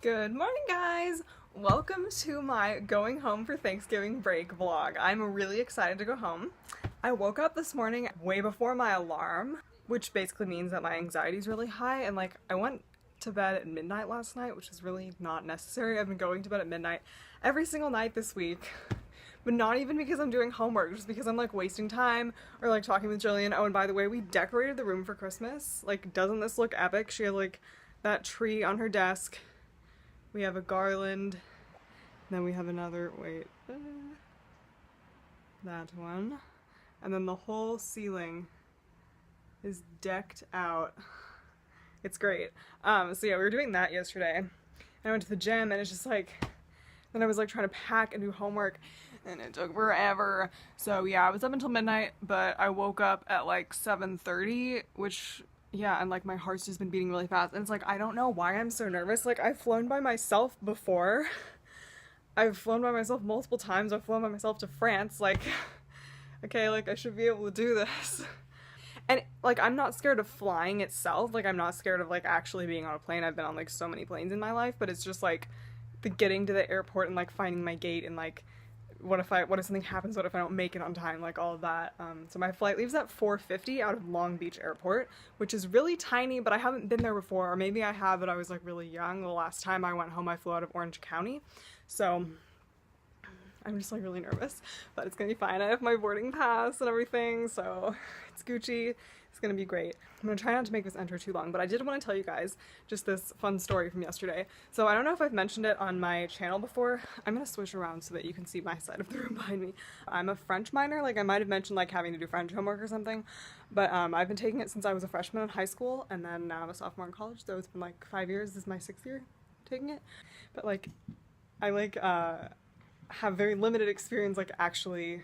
Good morning, guys! Welcome to my going home for Thanksgiving break vlog. I'm really excited to go home. I woke up this morning way before my alarm, which basically means that my anxiety is really high, and I went to bed at midnight last night, which is really not necessary. I've been going to bed at midnight every single night this week. But not even because I'm doing homework, just because I'm wasting time or talking with Jillian. Oh, and by the way, we decorated the room for Christmas. Doesn't this look epic? She had that tree on her desk. We have a garland. Then we have another, that one. And then the whole ceiling is decked out. It's great. So yeah, we were doing that yesterday. I went to the gym and it's just then I was trying to pack and do homework and it took forever. So yeah, I was up until midnight, but I woke up at 7:30, which yeah, and my heart's just been beating really fast. And it's I don't know why I'm so nervous. I've flown by myself before. I've flown by myself multiple times. I've flown by myself to France. Okay, I should be able to do this. And I'm not scared of flying itself. I'm not scared of actually being on a plane. I've been on so many planes in my life, but it's just the getting to the airport and finding my gate and what if something happens, what if I don't make it on time, all of that. So my flight leaves at 4:50 out of Long Beach Airport, which is really tiny, but I haven't been there before, or maybe I have, but I was really young. The last time I went home I flew out of Orange County, so I'm just really nervous, but it's gonna be fine. I have my boarding pass and everything, so it's Gucci. It's gonna be great. I'm gonna try not to make this intro too long, but I did want to tell you guys just this fun story from yesterday. So I don't know if I've mentioned it on my channel before. I'm gonna switch around so that you can see my side of the room behind me. I'm a French minor. I might have mentioned having to do French homework or something, but I've been taking it since I was a freshman in high school, and then now I'm a sophomore in college, so it's been 5 years. This is my 6th year taking it. But I have very limited experience actually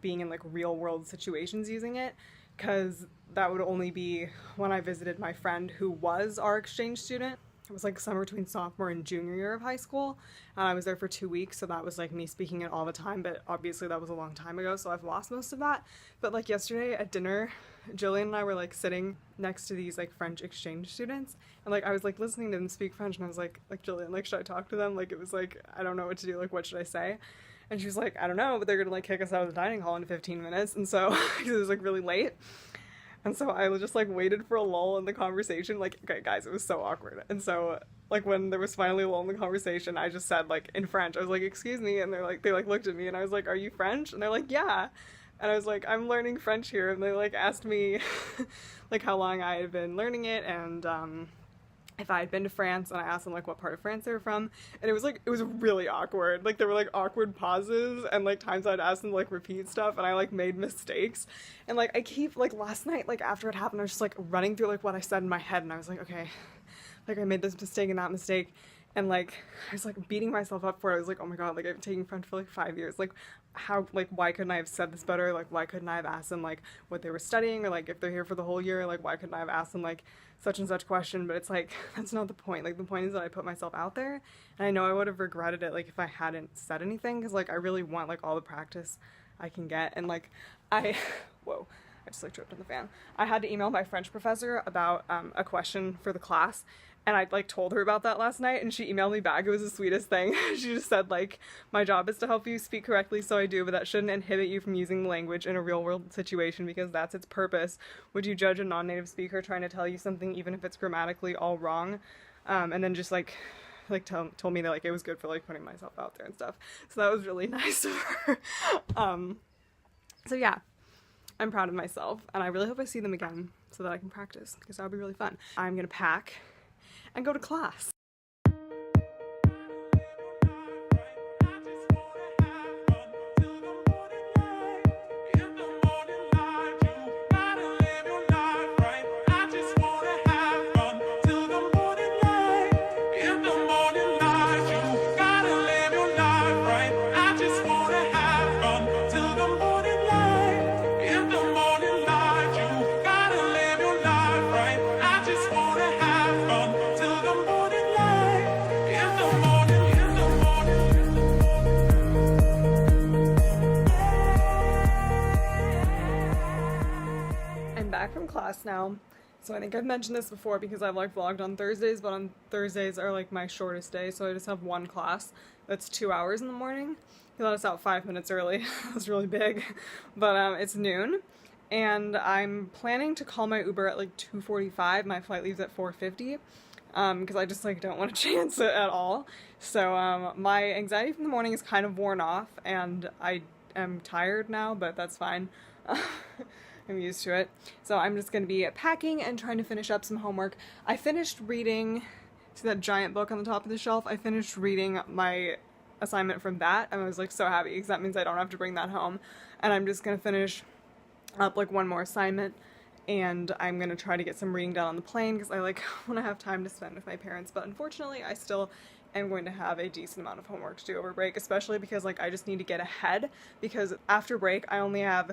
being in real world situations using it, because that would only be when I visited my friend who was our exchange student. It was summer between sophomore and junior year of high school, and I was there for 2 weeks, so that was me speaking it all the time, but obviously that was a long time ago, so I've lost most of that. But yesterday at dinner, Jillian and I were sitting next to these French exchange students, and I was listening to them speak French, and I was Jillian, should I talk to them? It was I don't know what to do, what should I say? And she was I don't know, but they're gonna kick us out of the dining hall in 15 minutes, and so it was really late. And so I just waited for a lull in the conversation. Okay, guys, it was so awkward. And so when there was finally a lull in the conversation, I just said in French, I was excuse me, and they looked at me, and I was are you French? And they're yeah. And I was I'm learning French here, and they asked me how long I had been learning it, and if I had been to France, and I asked them what part of France they were from, and it was really awkward. There were awkward pauses, and times I'd ask them to repeat stuff, and I made mistakes, and I keep last night after it happened, I was just running through what I said in my head, and I was okay, I made this mistake and that mistake, and I was beating myself up for it. I was oh my god, I've been taking French for 5 years, how, why couldn't I have said this better? Why couldn't I have asked them what they were studying, or if they're here for the whole year, why couldn't I have asked them such and such question? But it's that's not the point. The point is that I put myself out there, and I know I would have regretted it if I hadn't said anything, because I really want all the practice I can get. And whoa, I just tripped on the fan. I had to email my French professor about a question for the class, and I told her about that last night, and she emailed me back. It was the sweetest thing. She just said my job is to help you speak correctly, so I do, but that shouldn't inhibit you from using the language in a real world situation, because that's its purpose. Would you judge a non-native speaker trying to tell you something even if it's grammatically all wrong? And then just told me that it was good for putting myself out there and stuff. So that was really nice of her. So yeah, I'm proud of myself, and I really hope I see them again so that I can practice, because that would be really fun. I'm gonna pack and go to class. From class now, So I think I've mentioned this before because I've like vlogged on Thursdays, but on Thursdays are like my shortest day, so I just have one class that's 2 hours in the morning. He let us out 5 minutes early. It was really big, but it's noon, and I'm planning to call my Uber at like 2:45. My flight leaves at 4:50, because I just like don't want to chance it at all. So my anxiety from the morning is kind of worn off, and I am tired now, but that's fine. I'm used to it. So I'm just going to be packing and trying to finish up some homework. I finished reading, see that giant book on the top of the shelf? I finished reading my assignment from that, and I was like so happy because that means I don't have to bring that home. And I'm just going to finish up like one more assignment, and I'm going to try to get some reading done on the plane because I like want to have time to spend with my parents. But unfortunately, I still am going to have a decent amount of homework to do over break, especially because like I just need to get ahead, because after break I only have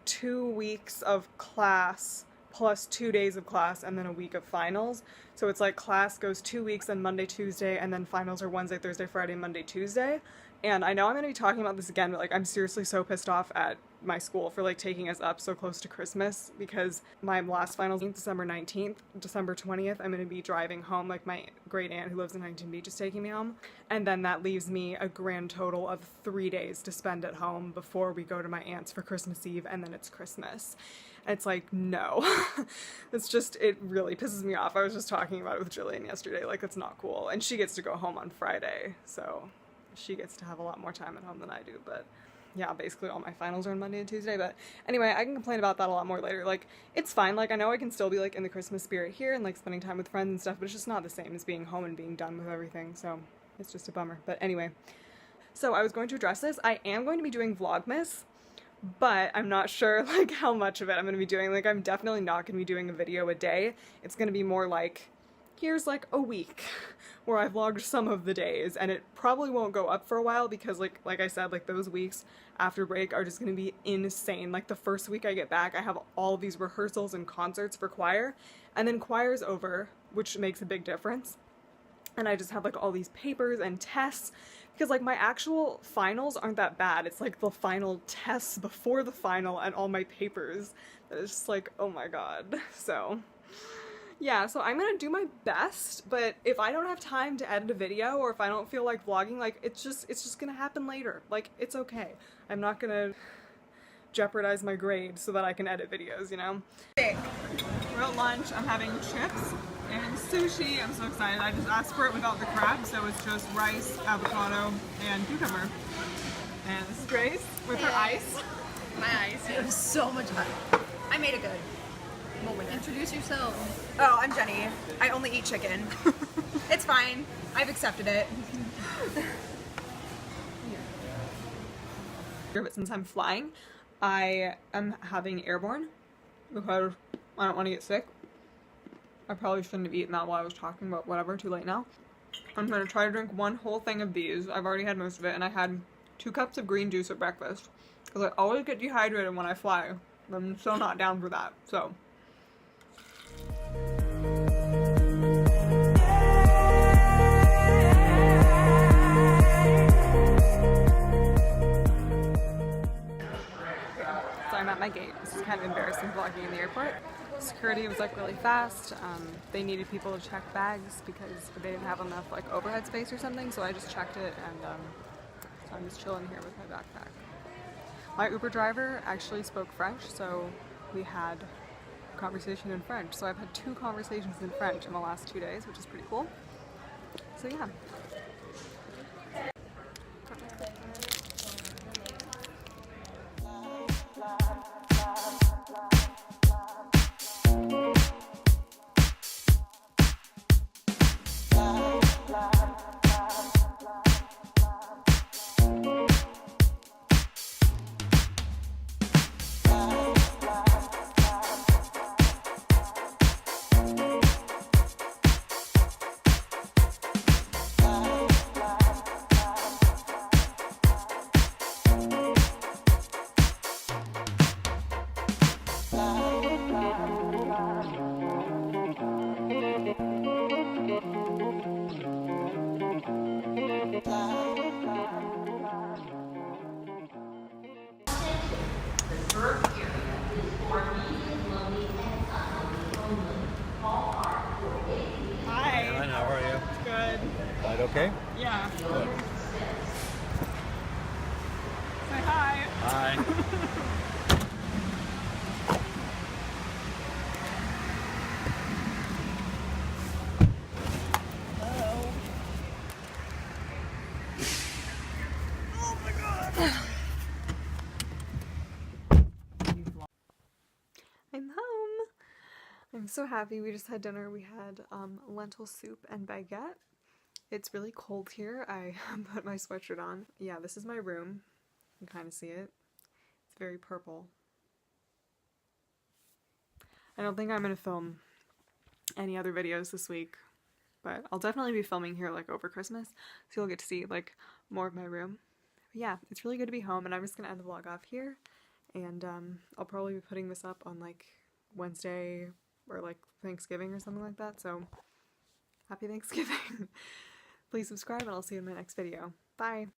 2 weeks of class plus 2 days of class and then a week of finals. So it's like class goes 2 weeks on Monday, Tuesday, and then finals are Wednesday, Thursday, Friday, Monday, Tuesday. And I know I'm going to be talking about this again, but like I'm seriously so pissed off at my school for like taking us up so close to Christmas, because my last finals December 19th, December 20th, I'm going to be driving home. Like my great aunt who lives in Huntington Beach is taking me home, and then that leaves me a grand total of 3 days to spend at home before we go to my aunt's for Christmas Eve, and then it's Christmas. And it's like, no. It's just, it really pisses me off. I was just talking about it with Jillian yesterday, like it's not cool. And she gets to go home on Friday, so she gets to have a lot more time at home than I do. But yeah, basically all my finals are on Monday and Tuesday. But anyway, I can complain about that a lot more later. Like, it's fine. Like, I know I can still be like in the Christmas spirit here and like spending time with friends and stuff, but it's just not the same as being home and being done with everything. So it's just a bummer. But anyway, so I was going to address this. I am going to be doing Vlogmas, but I'm not sure like how much of it I'm going to be doing. Like, I'm definitely not going to be doing a video a day. It's going to be more like, here's like a week where I vlogged some of the days, and it probably won't go up for a while because like I said, like those weeks after break are just gonna be insane. Like the first week I get back, I have all these rehearsals and concerts for choir, and then choir's over, which makes a big difference. And I just have like all these papers and tests, because like my actual finals aren't that bad. It's like the final tests before the final and all my papers that is just like, oh my god. So yeah, so I'm gonna do my best, but if I don't have time to edit a video, or if I don't feel like vlogging, like it's just gonna happen later. Like, it's okay. I'm not gonna jeopardize my grade so that I can edit videos, you know? We're at lunch. I'm having chips and sushi. I'm so excited. I just asked for it without the crab, so it's just rice, avocado, and cucumber. And this is Grace with her ice. My ice. It was so much fun. I made it good. Introduce yourself. Oh, I'm Jenny. I only eat chicken. It's fine. I've accepted it. But since I'm flying, I am having airborne because I don't want to get sick. I probably shouldn't have eaten that while I was talking, but whatever, too late now. I'm going to try to drink one whole thing of these. I've already had most of it, and I had 2 cups of green juice at breakfast because I always get dehydrated when I fly. I'm so not down for that, so. So I'm at my gate. This is kind of embarrassing vlogging in the airport. Security was like really fast. They needed people to check bags because they didn't have enough like overhead space or something, so I just checked it, and so I'm just chilling here with my backpack. My Uber driver actually spoke French, so we had a conversation in French. So I've had 2 conversations in French in the last 2 days, which is pretty cool. So yeah. okay? Yeah. Good. Say hi. Bye. I'm home. I'm so happy. We just had dinner. We had lentil soup and baguette. It's really cold here. I put my sweatshirt on. Yeah, this is my room. You can kind of see it. It's very purple. I don't think I'm going to film any other videos this week, but I'll definitely be filming here like over Christmas, so you'll get to see like more of my room. But yeah, it's really good to be home, and I'm just going to end the vlog off here, and I'll probably be putting this up on like Wednesday or like Thanksgiving or something like that, so happy Thanksgiving. Please subscribe, and I'll see you in my next video. Bye!